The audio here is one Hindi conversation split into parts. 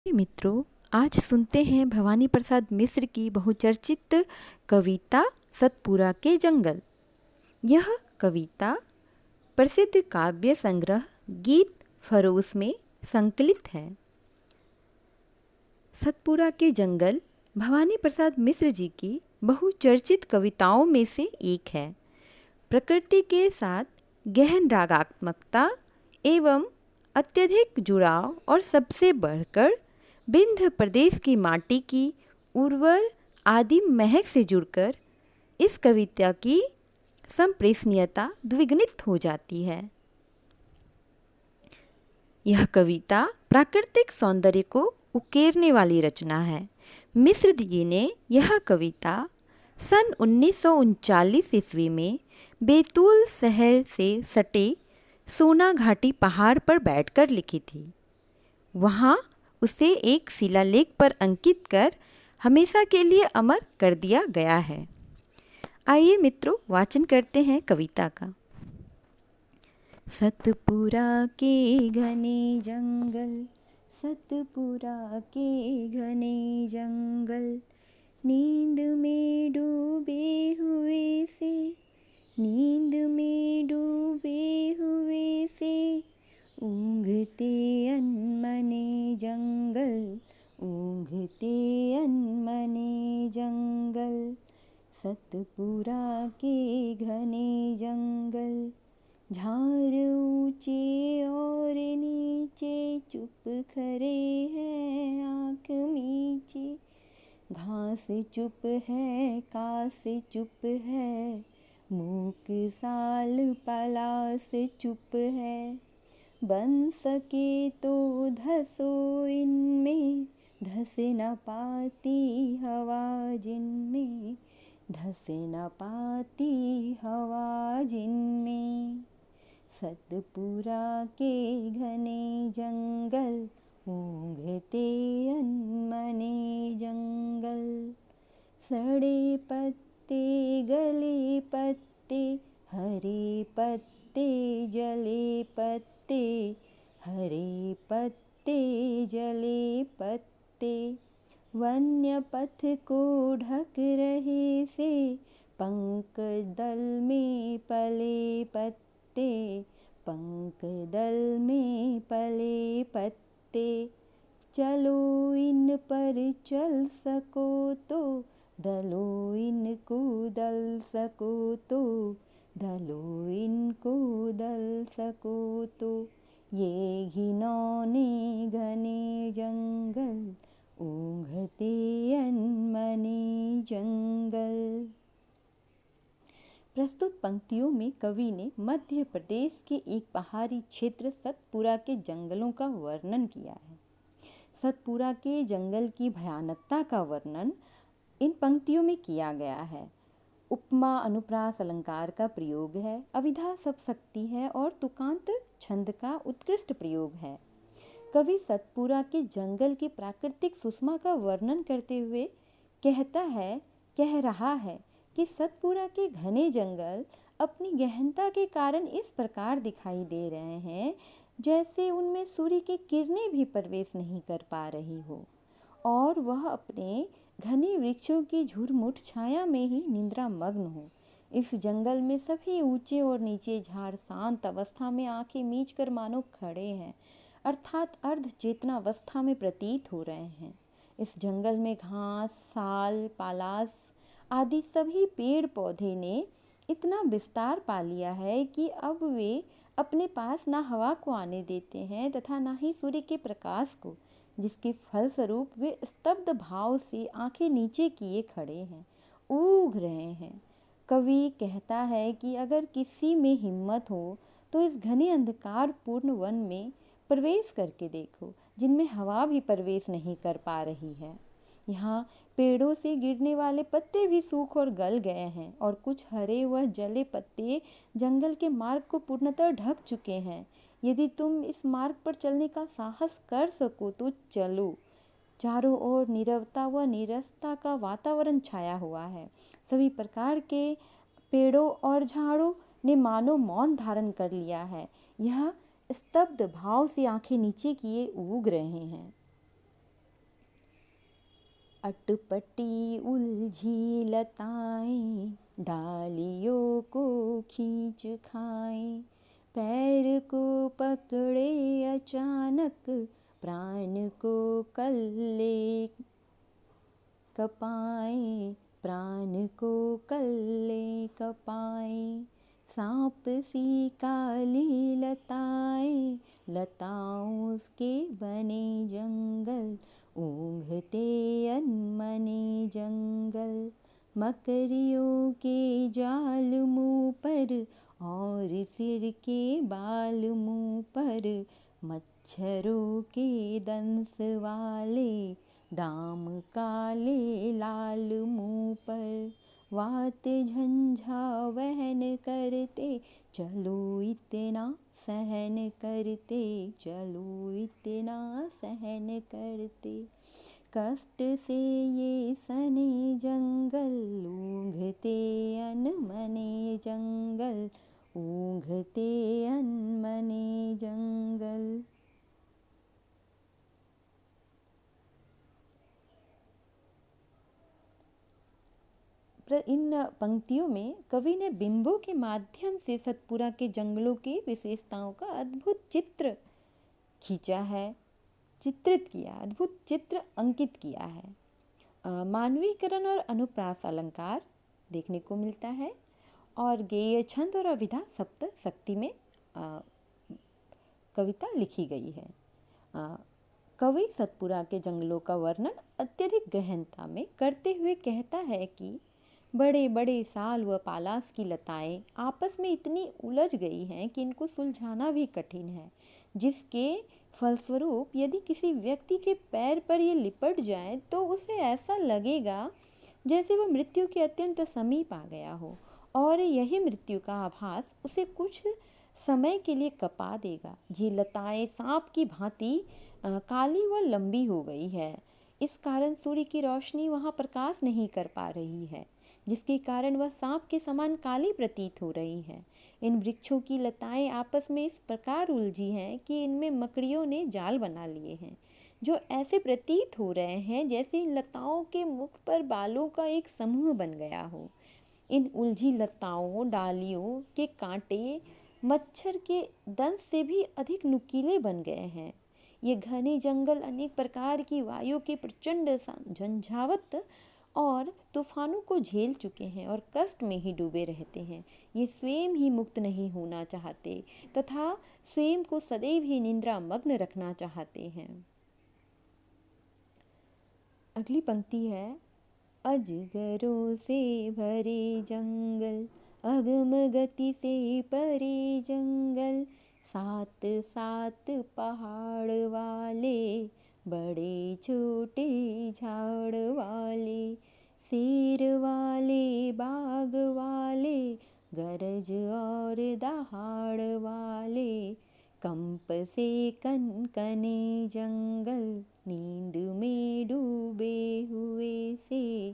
मित्रों, आज सुनते हैं भवानी प्रसाद मिश्र की बहुचर्चित कविता सतपुरा के जंगल। यह कविता प्रसिद्ध काव्य संग्रह गीत फरोश में संकलित है। सतपुरा के जंगल भवानी प्रसाद मिश्र जी की बहुचर्चित कविताओं में से एक है। प्रकृति के साथ गहन रागात्मकता एवं अत्यधिक जुड़ाव और सबसे बढ़कर विंध्य प्रदेश की माटी की उर्वर आदिम महक से जुड़कर इस कविता की संप्रेषणीयता द्विगुणित हो जाती है। यह कविता प्राकृतिक सौंदर्य को उकेरने वाली रचना है। मिश्र जी ने यह कविता सन 1939 ईस्वी में बैतूल शहर से सटे सोना घाटी पहाड़ पर बैठकर लिखी थी। वहाँ उसे एक शिलालेख पर अंकित कर हमेशा के लिए अमर कर दिया गया है। आइए मित्रों, वाचन करते हैं कविता का। सतपुरा के घने जंगल, सतपुरा के घने जंगल, नींद में डूबे हुए से, नींद में डूबे हुए से, ऊँघते अनमने जंगल, ऊँघते अनमने जंगल, सतपुरा के घने जंगल, झाड़ ऊँचे और नीचे चुप खड़े हैं आँख मीचे, घास चुप है कास चुप है, मूक साल पलास चुप है, बन सके तो धसो इनमें, धस न पाती हवा जिनमें, धस न पाती हवा जिनमें, सतपुरा के घने जंगल, ऊँघते अनमने जंगल, सड़े पत्ते गले पत्ते, हरे पत्ते जले पत्ते, हरे पत्ते जले पत्ते, वन्य पथ को ढक रहे से, पंख दल में पले पत्ते, पंख दल में पले पत्ते, चलो इन पर चल सको तो, दलो इनको दल सको तो, दलो इनको दल सको तो, ये घिनौने घने जंगल, ऊँघते अनमने जंगल। प्रस्तुत पंक्तियों में कवि ने मध्य प्रदेश के एक पहाड़ी क्षेत्र सतपुरा के जंगलों का वर्णन किया है। सतपुरा के जंगल की भयानकता का वर्णन इन पंक्तियों में किया गया है। उपमा अनुप्रास अलंकार का प्रयोग है, अभिधा सप्तशती है और तुकांत छंद का उत्कृष्ट प्रयोग है। कवि सतपुरा के जंगल की प्राकृतिक सुषमा का वर्णन करते हुए कह रहा है कि सतपुरा के घने जंगल अपनी गहनता के कारण इस प्रकार दिखाई दे रहे हैं जैसे उनमें सूर्य की किरणें भी प्रवेश नहीं कर पा रही हो और वह अपने घने वृक्षों की झुरमुट छाया में ही निद्रा मग्न हो। इस जंगल में सभी ऊंचे और नीचे झाड़ शांत अवस्था में आंखें मीच कर मानो खड़े हैं, अर्थात अर्ध चेतनावस्था में प्रतीत हो रहे हैं। इस जंगल में घास, साल, पालास आदि सभी पेड़ पौधे ने इतना विस्तार पा लिया है कि अब वे अपने पास ना हवा को आने देते हैं तथा ना ही सूर्य के प्रकाश को, जिसके फलस्वरूप वे स्तब्ध भाव से आंखें नीचे किए खड़े हैं, ऊग रहे हैं। कवि कहता है कि अगर किसी में हिम्मत हो तो इस घने अंधकार पूर्ण वन में प्रवेश करके देखो, जिनमें हवा भी प्रवेश नहीं कर पा रही है। यहाँ पेड़ों से गिरने वाले पत्ते भी सूख और गल गए हैं और कुछ हरे व जले पत्ते जंगल के मार्ग को पूर्णतः ढक चुके हैं। यदि तुम इस मार्ग पर चलने का साहस कर सको तो चलो। चारों ओर नीरवता व नीरसता का वातावरण छाया हुआ है। सभी प्रकार के पेड़ों और झाड़ों ने मानो मौन धारण कर लिया है। यह स्तब्ध भाव से आंखें नीचे किए ऊग रहे हैं। अटपटी उलझी लताएं डालियों को खींच खाएं, पैर को पकड़े अचानक प्राण को कल्ले कपाएं, प्राण को कल्ले कपाएं। सांप सी काली लताएं, लताओं के बने जंगल, ऊँघते अनमने जंगल। मकड़ियों के जाल मुँह पर और सिर के बाल मुँह पर, मच्छरों के दंश वाले दाम काले लाल मुँह पर। वात झंझा वहन करते, चलो इतना सहन करते, चलो इतना सहन करते। कष्ट से ये सने जंगल, ऊँघते अनमने जंगल, ऊँघते अनमने जंगल। इन पंक्तियों में कवि ने बिंबों के माध्यम से सतपुरा के जंगलों की विशेषताओं का अद्भुत चित्र खींचा है, चित्रित किया, अद्भुत चित्र अंकित किया है। मानवीकरण और अनुप्रास अलंकार देखने को मिलता है और गेय छंद और अभिधा सप्त शक्ति में कविता लिखी गई है। कवि सतपुरा के जंगलों का वर्णन अत्यधिक गहनता में करते हुए कहता है कि बड़े बड़े साल व पालास की लताएं आपस में इतनी उलझ गई हैं कि इनको सुलझाना भी कठिन है, जिसके फलस्वरूप यदि किसी व्यक्ति के पैर पर ये लिपट जाए तो उसे ऐसा लगेगा जैसे वह मृत्यु के अत्यंत समीप आ गया हो, और यही मृत्यु का आभास उसे कुछ समय के लिए कपा देगा। ये लताएं सांप की भांति काली व लंबी हो गई है। इस कारण सूर्य की रोशनी वहाँ प्रकाश नहीं कर पा रही है, जिसके कारण वह सांप के समान काली प्रतीत हो रही है। इन वृक्षों की लताएं आपस में इस प्रकार उलझी हैं कि इनमें मकड़ियों ने जाल बना लिए हैं, जो ऐसे प्रतीत हो रहे हैं जैसे इन लताओं के मुख पर बालों का एक समूह बन गया हो। इन उलझी लताओं डालियों के कांटे मच्छर के दंश से भी अधिक नुकीले बन गए हैं। ये घने जंगल अनेक प्रकार की वायु के प्रचंड झंझावत और तूफानों को झेल चुके हैं और कष्ट में ही डूबे रहते हैं। ये स्वयं ही मुक्त नहीं होना चाहते तथा स्वयं को सदैव ही निद्रा मग्न रखना चाहते हैं। अगली पंक्ति है, अजगरों से भरे जंगल, अगम गति से परे जंगल, सात सात पहाड़ वाले, बड़े छोटे झाड़ वाले, शेर वाले बाग वाले, गरज और दहाड़ वाले, कंप से कनकने जंगल, नींद में डूबे हुए से,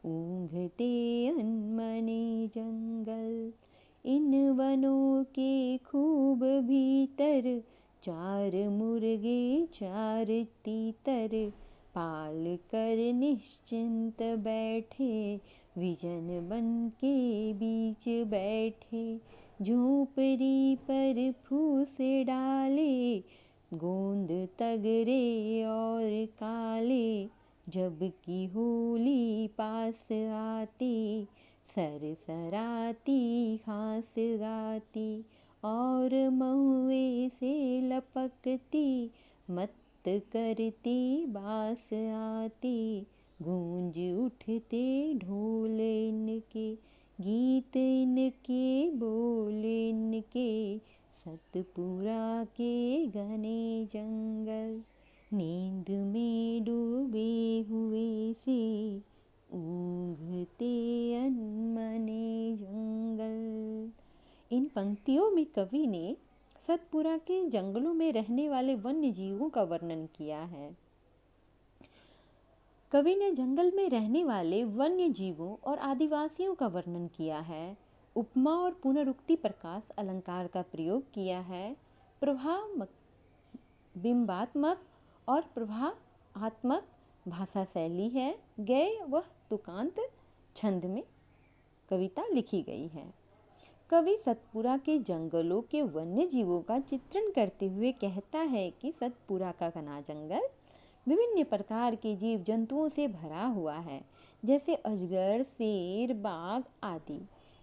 ऊँघते अनमने जंगल। इन वनों के खूब भीतर, चार मुर्गे चार तीतर, पाल कर निश्चिंत बैठे, विजन बन के बीच बैठे, झोपड़ी पर फूस डाले, गोंद तगरे और काले, जबकि होली पास आती, सरसराती घास गाती, और महुए से लपकती, मत करती बास आती, गूंज उठते ढोल इनके, गीत इनके बोल इनके, सतपुरा के घने जंगल, नींद में डूबे हुए से, ऊँघते अनमने जंगल। इन पंक्तियों में कवि ने सतपुरा के जंगलों में रहने वाले वन्य जीवों का वर्णन किया है। कवि ने जंगल में रहने वाले वन्य जीवों और आदिवासियों का वर्णन किया है। उपमा और पुनरुक्ति प्रकाश अलंकार का प्रयोग किया है। प्रभाव बिंबात्मक और प्रभावात्मक भाषा शैली है गए वह तुकांत छंद में कविता लिखी गई है। कवि सतपुरा के जंगलों के वन्य जीवों का चित्रण करते हुए कहता है कि सतपुरा का घना जंगल विभिन्न प्रकार के जीव जंतुओं से भरा हुआ है, जैसे अजगर, शेर, बाघ आदि।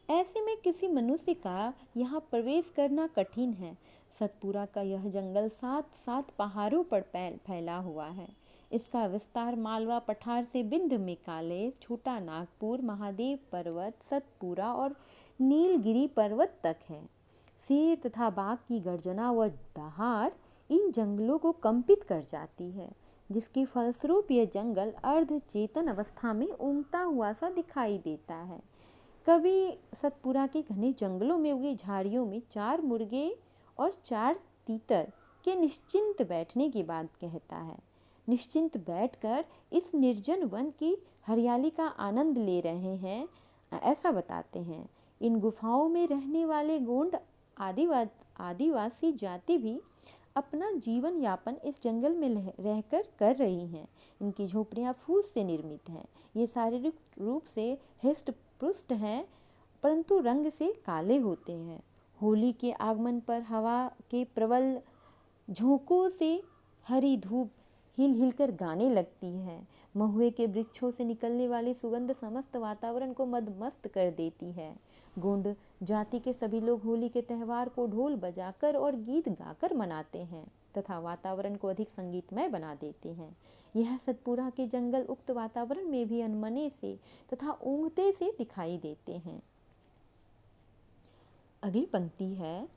ऐसे में किसी मनुष्य का यहाँ प्रवेश करना कठिन है। सतपुरा का यह जंगल सात सात पहाड़ों पर फैला हुआ है। इसका विस्तार मालवा पठार से बिंद में काले, छोटा नागपुर, महादेव पर्वत, सतपुरा और नीलगिरी पर्वत तक है। शेर तथा बाघ की गर्जना व दहाड़ इन जंगलों को कंपित कर जाती है, जिसके फलस्वरूप यह जंगल अर्ध चेतन अवस्था में ऊँघता हुआ सा दिखाई देता है। कवि सतपुरा के घने जंगलों में उगी झाड़ियों में 4 मुर्गे और 4 तीतर के निश्चिंत बैठने की बात कहता है। निश्चिंत बैठकर इस निर्जन वन की हरियाली का आनंद ले रहे हैं, ऐसा बताते हैं। इन गुफाओं में रहने वाले गोंड आदिवासी जाति भी अपना जीवन यापन इस जंगल में रहकर कर रही हैं। इनकी झोपड़ियाँ फूस से निर्मित हैं। ये शारीरिक रूप से हृष्ट पुष्ट हैं, परंतु रंग से काले होते हैं। होली के आगमन पर हवा के प्रबल झोंकों से हरी धूप हिल हिलकर गाने लगती है। महुए के वृक्षों से निकलने वाली सुगंध समस्त वातावरण को मदमस्त कर देती है। गोंड जाति के सभी लोग होली के त्यौहार को ढोल बजाकर और गीत गाकर मनाते हैं तथा वातावरण को अधिक संगीतमय बना देते हैं। यह सतपुरा के जंगल उक्त वातावरण में भी अनमने से तथा ऊँघते से दिखाई देते हैं। अगली पंक्ति है,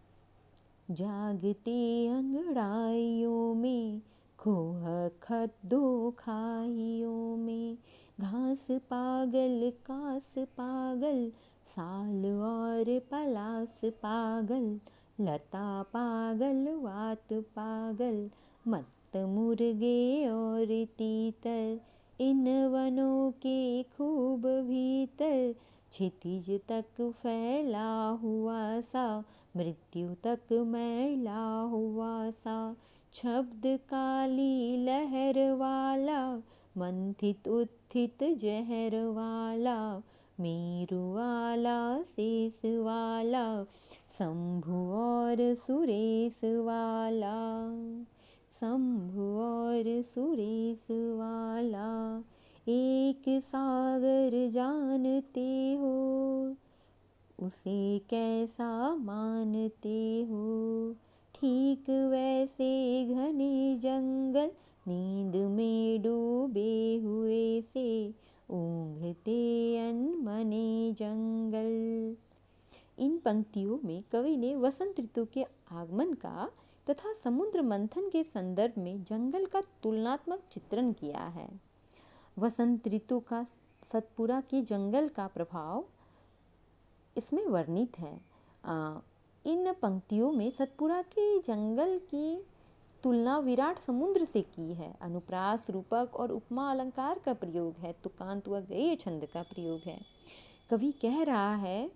जागते अंगड़ाइयों में, खोह खद्दो खाइयों में, घास पागल कास पागल, साल और पलास पागल, लता पागल वात पागल, मत्त मुर्गे और तीतर, इन वनों के खूब भीतर, क्षितिज तक फैला हुआ सा, मृत्यु तक मैला हुआ सा, शब्द काली लहर वाला, मंथित उत्थित जहर वाला, मेरु वाला शेष वाला, शंभु और सुरेश वाला, शंभु और सुरेश वाला, एक सागर जानते हो, उसे कैसा मानते हो, ठीक वैसे घने जंगल, नींद में डूबे हुए से, ऊँघते अनमने जंगल। इन पंक्तियों में कवि ने वसंत ऋतु के आगमन का तथा समुद्र मंथन के संदर्भ में जंगल का तुलनात्मक चित्रण किया है। वसंत ऋतु का सतपुरा के जंगल का प्रभाव इसमें वर्णित है। इन पंक्तियों में सतपुरा के जंगल की तुलना विराट समुद्र से की है। अनुप्रास, रूपक और उपमा अलंकार का प्रयोग है। तुकांत व गएय छंद का प्रयोग है। कवि कह रहा है,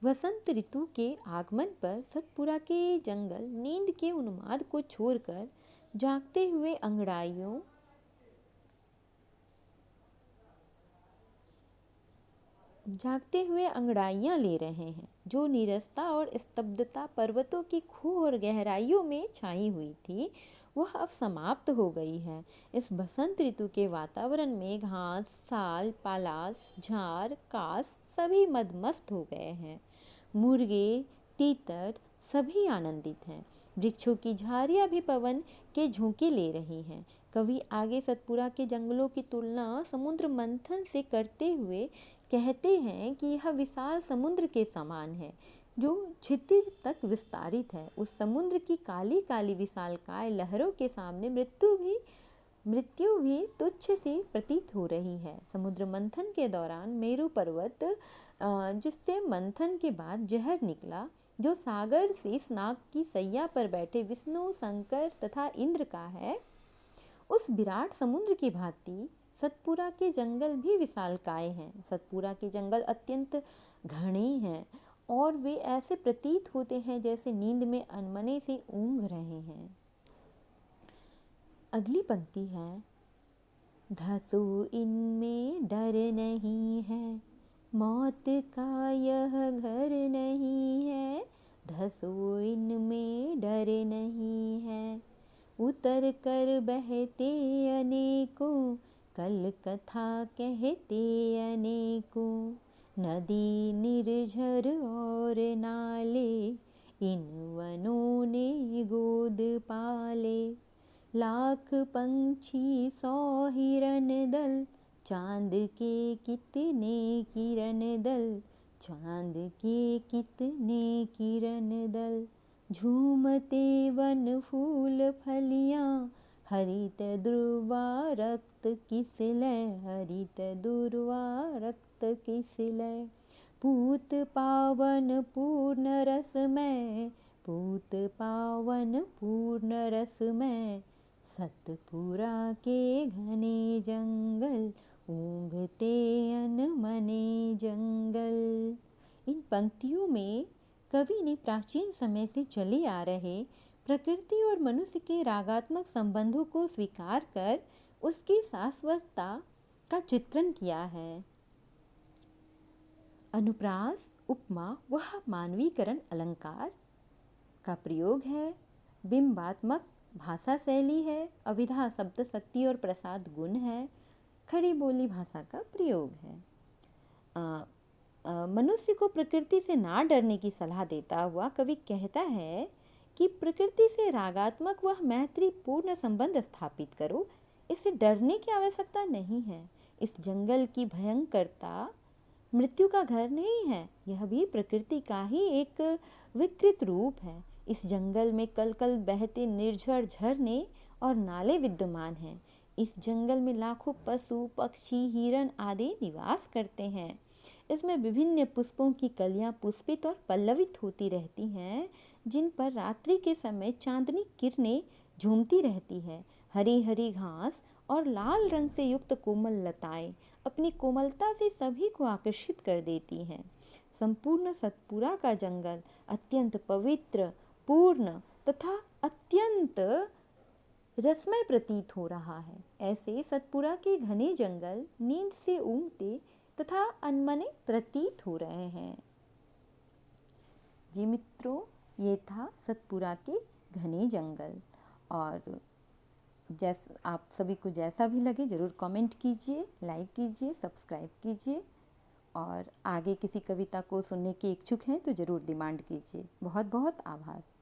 वसंत ऋतु के आगमन पर सतपुरा के जंगल नींद के उन्माद को छोड़कर जागते हुए अंगड़ाइयाँ ले रहे हैं। जो नीरसता और स्तब्धता पर्वतों की खो और गहराइयों में छाई हुई थी, वह अब समाप्त हो गई है। इस बसंत ऋतु के वातावरण में घास, साल, पालास, झार, कास सभी मदमस्त हो गए हैं। मुर्गे, तीतर सभी आनंदित हैं। वृक्षों की झाड़ियाँ भी पवन के झोंके ले रही हैं। कवि आगे सतपुरा के जंगलों की तुलना समुद्र मंथन से करते हुए कहते हैं कि यह विशाल समुद्र के समान है, जो क्षितिज तक विस्तारित है। उस समुद्र की काली काली विशालकाय लहरों के सामने मृत्यु भी तुच्छ सी प्रतीत हो रही है। समुद्र मंथन के दौरान मेरु पर्वत, जिससे मंथन के बाद जहर निकला, जो सागर से स्नाग की सैया पर बैठे विष्णु, शंकर तथा इंद्र का है, उस विराट समुद्र की भांति सतपुरा के जंगल भी विशालकाय हैं। सतपुरा के जंगल अत्यंत घने हैं और वे ऐसे प्रतीत होते हैं जैसे नींद में अनमने से ऊँघ रहे हैं। अगली पंक्ति है, धसो इनमें डर नहीं है, मौत का यह घर नहीं है। धसो इनमें डर नहीं है, उतर कर बहते अनेकों, कल कथा कहते अनेकों। नदी निर्झर और नाले, इन वनों ने गोद पाले। लाख पंछी 100 हिरन दल, चांद के कितने किरण दल, चांद के कितने किरण दल। झूमते वन फूल फलियाँ, हरित दुर्वा रक्त किसलय, हरित दुर्वा रक्त किसलय। पूत पावन पूर्ण रसमय, पूत पावन पूर्ण रसमय। सतपुरा के घने जंगल, ऊँघते अनमने जंगल। इन पंक्तियों में कवि ने प्राचीन समय से चले आ रहे प्रकृति और मनुष्य के रागात्मक संबंधों को स्वीकार कर उसकी शाश्वतता का चित्रण किया है। अनुप्रास, उपमा व मानवीकरण अलंकार का प्रयोग है। बिंबात्मक भाषा शैली है। अविधा शब्द शक्ति और प्रसाद गुण है। खड़ी बोली भाषा का प्रयोग है। मनुष्य को प्रकृति से ना डरने की सलाह देता हुआ कवि कहता है कि प्रकृति से रागात्मक व मैत्रीपूर्ण संबंध स्थापित करो, इससे डरने की आवश्यकता नहीं है। इस जंगल की भयंकरता मृत्यु का घर नहीं है, यह भी प्रकृति का ही एक विकृत रूप है। इस जंगल में कल कल बहते निर्झर झरने और नाले विद्यमान हैं। इस जंगल में लाखों पशु पक्षी हिरण आदि निवास करते हैं। इसमें विभिन्न पुष्पों की कलियां पुष्पित और पल्लवित होती रहती हैं, जिन पर रात्रि के समय चांदनी किरणें झूमती रहती है। हरी हरी घास और लाल रंग से युक्त कोमल लताएं अपनी कोमलता से सभी को आकर्षित कर देती हैं। संपूर्ण सतपुरा का जंगल अत्यंत पवित्र, पूर्ण तथा अत्यंत रसमय प्रतीत हो रहा है। ऐसे सतपुरा के घने जंगल नींद से ऊँघते तथा अनमने प्रतीत हो रहे हैं। जी मित्रों, ये था सतपुरा के घने जंगल। और आप सभी को जैसा भी लगे ज़रूर कमेंट कीजिए, लाइक कीजिए, सब्सक्राइब कीजिए। और आगे किसी कविता को सुनने के इच्छुक हैं तो ज़रूर डिमांड कीजिए। बहुत बहुत आभार।